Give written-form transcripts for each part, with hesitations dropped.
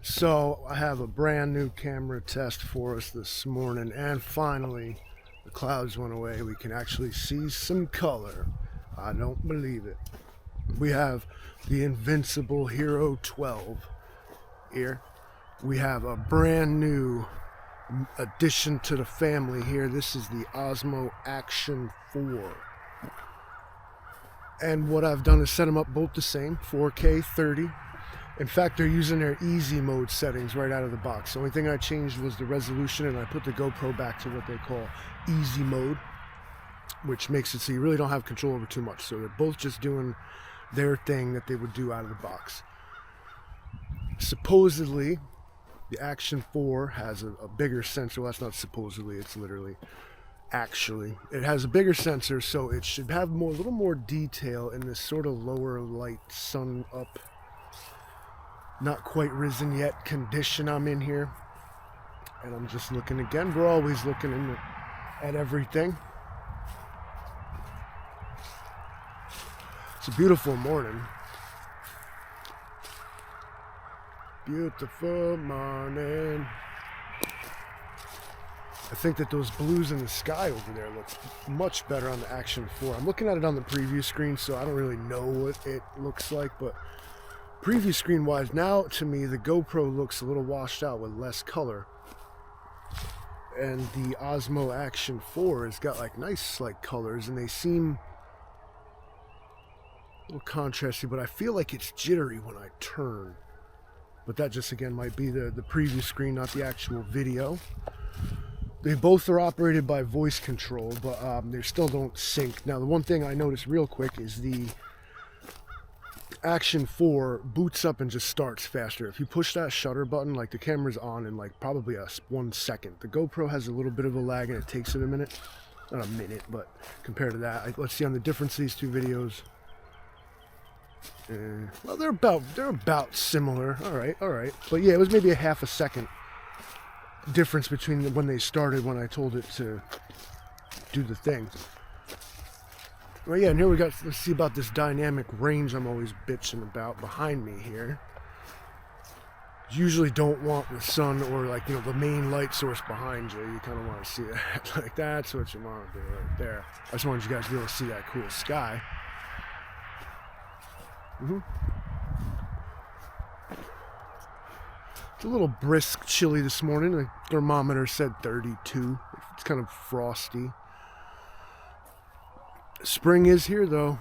So I have a brand new camera test for us this morning, and finally the clouds went away. We can actually see some color. I don't believe it. We have the Invincible Hero 12 here. We have a brand new addition to the family here. This is the Osmo Action 4. And what I've done is set them up both the same, 4K 30. In fact, they're using their easy mode settings right out of the box. The only thing I changed was the resolution, and I put the GoPro back to what they call easy mode, which makes it so you really don't have control over too much. So they're both just doing their thing that they would do out of the box. Supposedly, the Action 4 has a bigger sensor. Well, that's not supposedly, it's literally actually. It has a bigger sensor, so it should have a little more detail in this sort of lower light, sun up, not quite risen yet condition I'm in here. And I'm just looking again. We're always looking at everything. It's a beautiful morning. Beautiful morning. I think that those blues in the sky over there look much better on the Action 4. I'm looking at it on the preview screen, so I don't really know what it looks like, but preview screen wise, now to me the GoPro looks a little washed out with less color, and the Osmo Action 4 has got like nice like colors, and they seem a little contrasty, but I feel like it's jittery when I turn. But that just again might be the preview screen, not the actual video. They both are operated by voice control, but they still don't sync. Now the one thing I noticed real quick is the Action 4 boots up and just starts faster. If you push that shutter button, like the camera's on in like probably 1 second. The GoPro has a little bit of a lag and it takes it a minute. Not a minute, but compared to that, let's see on the difference of these two videos. Well, they're about similar. All right. But yeah, it was maybe a half a second difference between when they started, when I told it to do the thing. Well, yeah, and here let's see about this dynamic range I'm always bitching about behind me here. Usually don't want the sun or like, the main light source behind you. You kind of want to see that. Like that's what you want to do right there. I just wanted you guys to be able to see that cool sky. It's a little brisk, chilly this morning. The thermometer said 32. It's kind of frosty. Spring is here, though.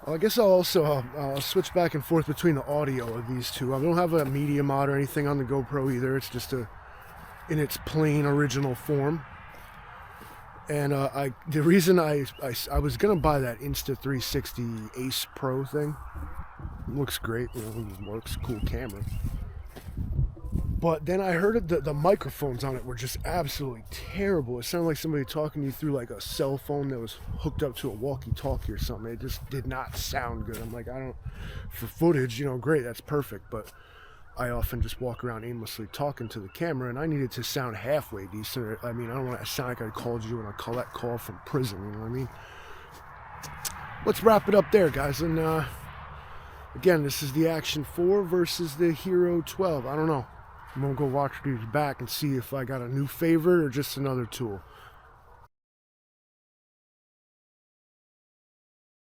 Well, I guess I'll switch back and forth between the audio of these two. I don't have a media mod or anything on the GoPro either. It's just in its plain original form. And the reason I was gonna buy that Insta360 Ace Pro thing. It looks great. It works. Cool camera. But then I heard the microphones on it were just absolutely terrible. It sounded like somebody talking to you through like a cell phone that was hooked up to a walkie-talkie or something. It just did not sound good. I'm like, for footage, great, that's perfect. But I often just walk around aimlessly talking to the camera, and I needed to sound halfway decent. I mean, I don't want to sound like I called you on a collect call from prison, you know what I mean? Let's wrap it up there, guys. And again, this is the Action 4 versus the Hero 12. I don't know. I'm going to go watch these back and see if I got a new favorite or just another tool.